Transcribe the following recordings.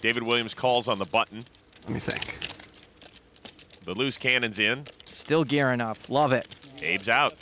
David Williams calls on the button. Let me think. The loose cannon's in. Still gearing up. Love it. Abe's out.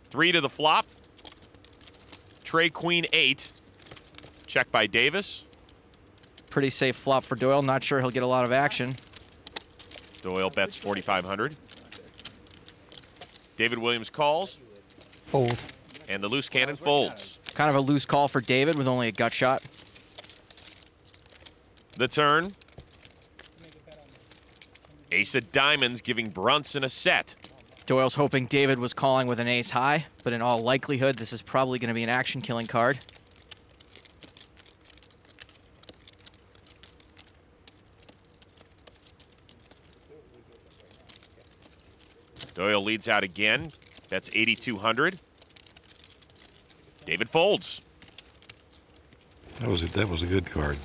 Three to the flop. Tray queen 8. Check by Davis. Pretty safe flop for Doyle. Not sure he'll get a lot of action. Doyle bets 4,500. David Williams calls. Fold. And the loose cannon folds. Kind of a loose call for David with only a gut shot. The turn. Ace of diamonds giving Brunson a set. Doyle's hoping David was calling with an ace high, but in all likelihood, this is probably going to be an action-killing card. Doyle leads out again. That's 8,200. David folds. That was a good card.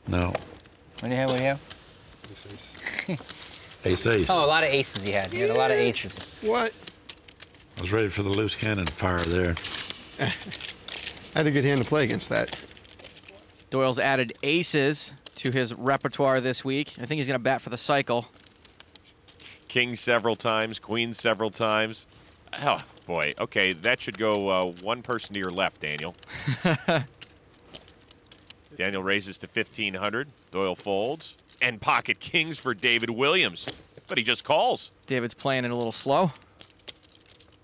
No. What do you have? What do you have? Ace, ace. Oh, a lot of aces he had. He had a lot of aces. What? I was ready for the loose cannon fire there. I had a good hand to play against that. Doyle's added aces to his repertoire this week. I think he's going to bat for the cycle. King several times, queen several times. Oh, boy. Okay, that should go one person to your left, Daniel. Daniel raises to 1,500. Doyle folds. And pocket kings for David Williams. But he just calls. David's playing it a little slow.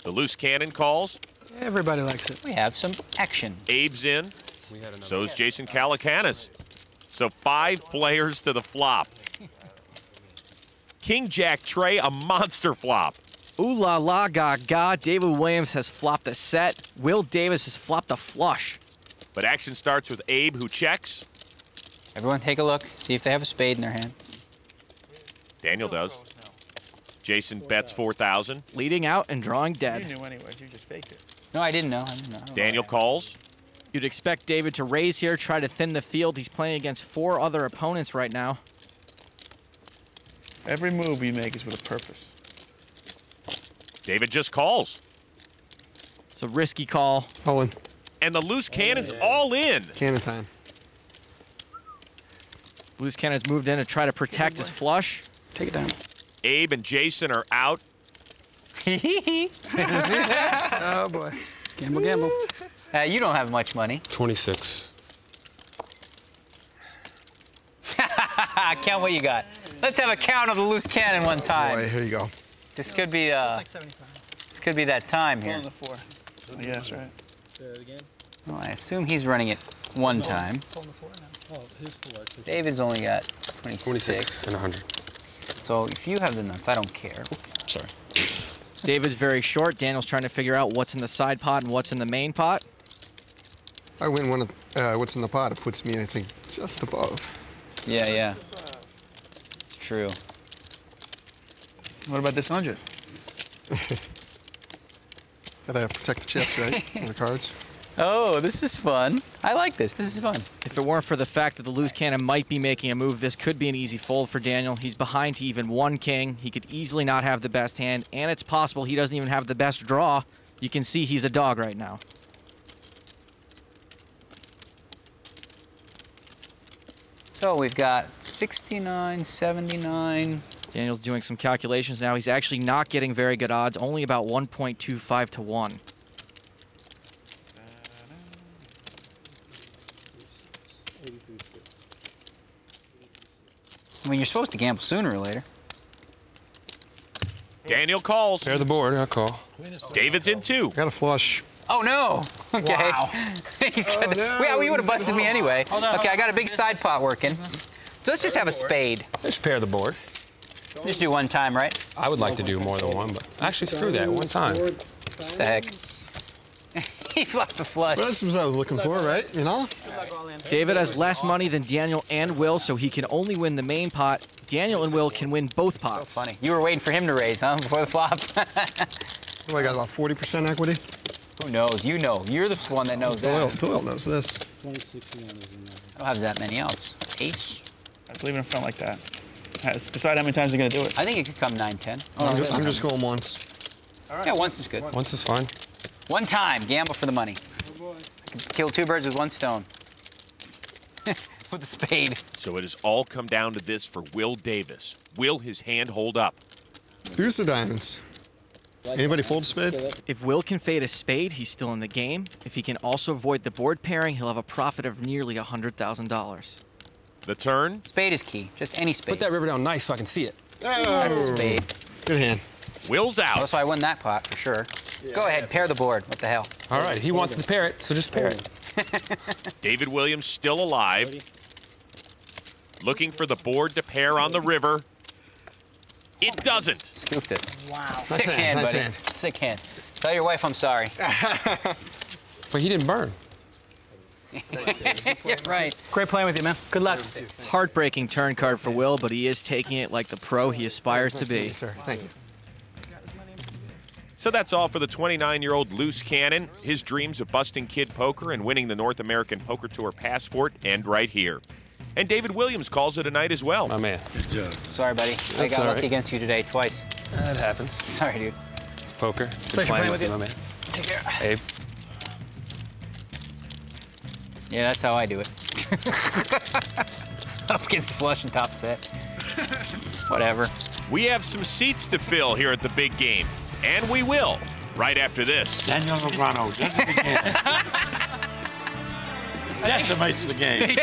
The loose cannon calls. Everybody likes it. We have some action. Abe's in. So is Jason Calacanis. So 5 players to the flop. King Jack Trey, a monster flop. Ooh la la gaga. David Williams has flopped a set. Will Davis has flopped a flush. But action starts with Abe, who checks. Everyone take a look. See if they have a spade in their hand. Daniel does. Jason bets 4,000. Leading out and drawing dead. You knew anyways. You just faked it. No, I didn't know. I didn't know. Daniel calls. You'd expect David to raise here, try to thin the field. He's playing against 4 other opponents right now. Every move you make is with a purpose. David just calls. It's a risky call. All in. And the loose cannon's all in. Cannon time. Loose cannon's moved in to try to protect his flush. Take it down. Abe and Jason are out. Oh, boy. Gamble, gamble. You don't have much money. 26. Count what you got. Let's have a count of the loose cannon one time. Boy, here you go. This could be this could be that time here. On the 4. Yeah, that's right. Well, I assume he's running it one time. David's only got 26 and 100. So if you have the nuts, I don't care. Sorry. David's very short. Daniel's trying to figure out what's in the side pot and what's in the main pot. I win one of what's in the pot. It puts me, I think, just above. Yeah, yeah. It's true. What about this 100? Gotta protect the chips, right? And the cards. Oh, this is fun. I like this. This is fun. If it weren't for the fact that the loose cannon might be making a move, this could be an easy fold for Daniel. He's behind to even 1 king. He could easily not have the best hand, and it's possible he doesn't even have the best draw. You can see he's a dog right now. So we've got 69, 79. Daniel's doing some calculations now. He's actually not getting very good odds, only about 1.25 to 1. I mean, you're supposed to gamble sooner or later. Daniel calls. Pair the board, I call. David's in 2. Got a flush. Oh, no. Okay. Wow. He's Oh, got no, well, you would have he's busted me anyway. Okay, I got a big side pot working. So let's just have a spade. Just pair the board. Just do one time, right? I would like to do more than one, but actually screw that, one time. What the heck? He flopped a flush. Well, this was what I was looking for, right? You know? David has less money than Daniel and Will, so he can only win the main pot. Daniel and Will can win both pots. Funny. You were waiting for him to raise, huh, before the flop? Well, I got about 40% equity. Who knows? You know. You're the one that knows that. Doyle knows this. I don't have that many outs. Ace. Let's leave it in front like that. Let's decide how many times you're going to do it. I think it could come 9, 10. Oh, I'm just going once. Yeah, once is good. Once is fine. One time, gamble for the money. Kill two birds with one stone. With a spade. So it has all come down to this for Will Davis. Will his hand hold up? Here's the diamonds. Anybody fold spade? If Will can fade a spade, he's still in the game. If he can also avoid the board pairing, he'll have a profit of nearly $100,000. The turn. Spade is key. Just any spade. Put that river down nice so I can see it. Oh, That's a spade. good hand. Will's out. Oh, so I won that pot for sure. Go ahead, pair the board. What the hell? All right, he wants to pair it, so just pair it. David Williams still alive. Looking for the board to pair on the river. It doesn't. Scooped it. Wow. Sick Nice hand, nice buddy. hand. Sick hand. Tell your wife I'm sorry. But he didn't burn. Yeah, right. Great playing with you, man. Good luck. Heartbreaking turn card for Will, but he is taking it like the pro he aspires to be. Yes, sir. Thank you. So that's all for the 29-year-old loose cannon. His dreams of busting kid poker and winning the North American Poker Tour passport end right here. And David Williams calls it a night as well. My man. Good job. Sorry, buddy. I got all lucky right. against you today twice. That happens. Sorry, dude. It's poker. Good Pleasure playing with you. my man. Take care. Abe. Yeah, that's how I do it. Up against the flush and top set. Whatever. We have some seats to fill here at the big game. And we will, right after this. Daniel Negreanu does it again. Decimates the game.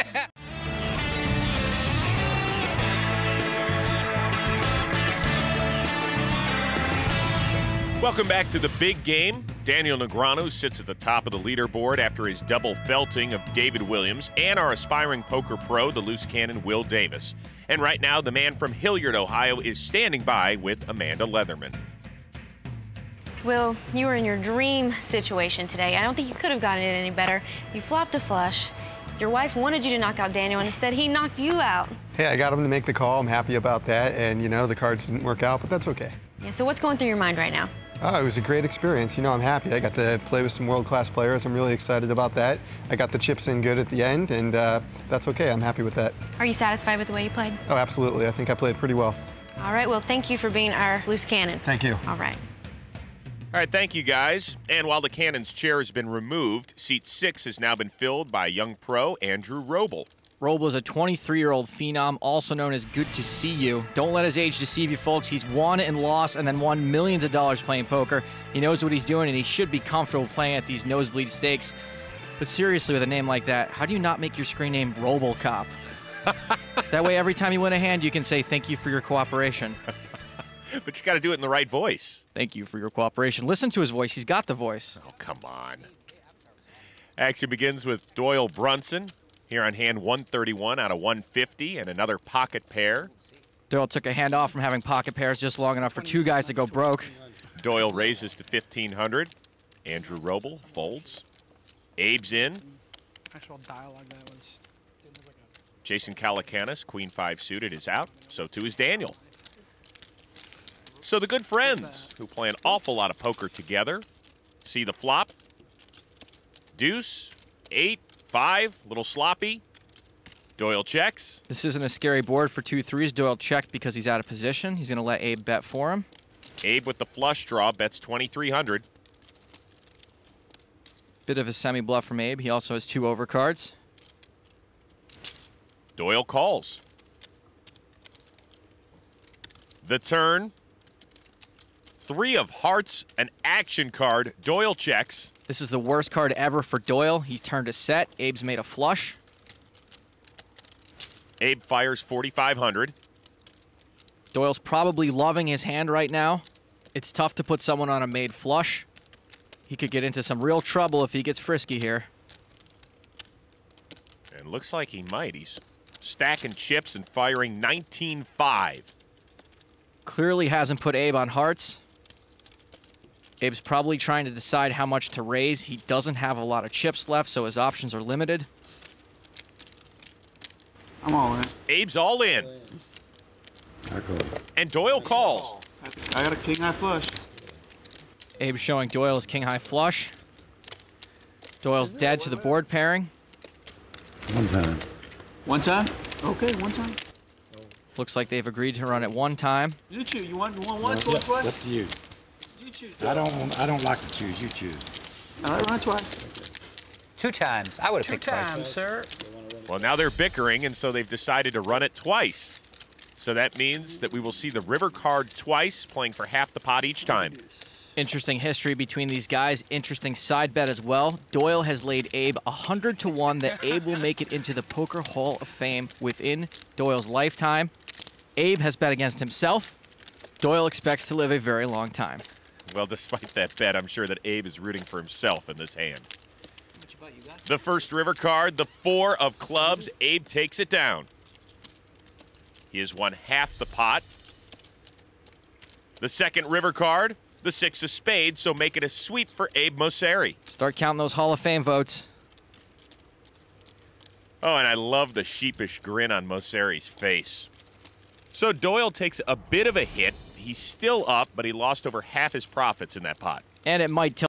Welcome back to the big game. Daniel Negreanu sits at the top of the leaderboard after his double felting of David Williams and our aspiring poker pro, the loose cannon Will Davis. And right now, the man from Hilliard, Ohio, is standing by with Amanda Leatherman. Will, you were in your dream situation today. I don't think you could have gotten it any better. You flopped a flush. Your wife wanted you to knock out Daniel, and instead he knocked you out. Hey, I got him to make the call. I'm happy about that. And, you know, the cards didn't work out, but that's okay. Yeah, so what's going through your mind right now? Oh, it was a great experience. You know, I'm happy. I got to play with some world-class players. I'm really excited about that. I got the chips in good at the end, and that's okay. I'm happy with that. Are you satisfied with the way you played? Oh, absolutely. I think I played pretty well. All right, well, thank you for being our loose cannon. Thank you. All right. All right, thank you, guys. And while the cannon's chair has been removed, seat 6 has now been filled by young pro Andrew Roble. Roble is a 23-year-old phenom, also known as Good to See You. Don't let his age deceive you, folks. He's won and lost and then won millions of dollars playing poker. He knows what he's doing, and he should be comfortable playing at these nosebleed stakes. But seriously, with a name like that, how do you not make your screen name Robocop? That way, every time you win a hand, you can say, thank you for your cooperation. But you got to do it in the right voice. Thank you for your cooperation. Listen to his voice. He's got the voice. Oh, come on. Action begins with Doyle Brunson. Here on hand 131 out of 150 and another pocket pair. Doyle took a hand off from having pocket pairs just long enough for two guys to go broke. Doyle raises to 1,500. Andrew Roble folds. Abe's in. Actual dialogue that was. Jason Calacanis, Queen 5 suited, is out. So too is Daniel. So the good friends who play an awful lot of poker together see the flop. Deuce, 8, 5, little sloppy. Doyle checks. This isn't a scary board for 2-3s. Doyle checked because he's out of position. He's going to let Abe bet for him. Abe with the flush draw bets 2,300. Bit of a semi-bluff from Abe. He also has 2 overcards. Doyle calls. The turn. 3 of hearts, an action card. Doyle checks. This is the worst card ever for Doyle. He's turned a set. Abe's made a flush. Abe fires 4,500. Doyle's probably loving his hand right now. It's tough to put someone on a made flush. He could get into some real trouble if he gets frisky here. And looks like he might. He's stacking chips and firing 19-5. Clearly hasn't put Abe on hearts. Abe's probably trying to decide how much to raise. He doesn't have a lot of chips left, so his options are limited. I'm all in. Abe's all in. I call. And Doyle calls. I got a king high flush. Abe's showing Doyle his king high flush. Doyle's dead to the board pairing. One time. One time? Okay, one time. Looks like they've agreed to run it one time. You choose. You want once, Yep, twice? up to you. You choose. I don't like to choose. You choose. I run it twice. 2 times. I would have picked twice. 2 times, sir. Well, now they're bickering, and so they've decided to run it twice. So that means that we will see the river card twice, playing for half the pot each time. Interesting history between these guys. Interesting side bet as well. Doyle has laid Abe 100 to 1 that Abe will make it into the Poker Hall of Fame within Doyle's lifetime. Abe has bet against himself. Doyle expects to live a very long time. Well, despite that bet, I'm sure that Abe is rooting for himself in this hand. The first river card, the 4 of clubs. Abe takes it down. He has won half the pot. The second river card, the 6 of spades, so make it a sweep for Abe Mosseri. Start counting those Hall of Fame votes. Oh, and I love the sheepish grin on Mosseri's face. So Doyle takes a bit of a hit. He's still up, but he lost over half his profits in that pot. And it might tell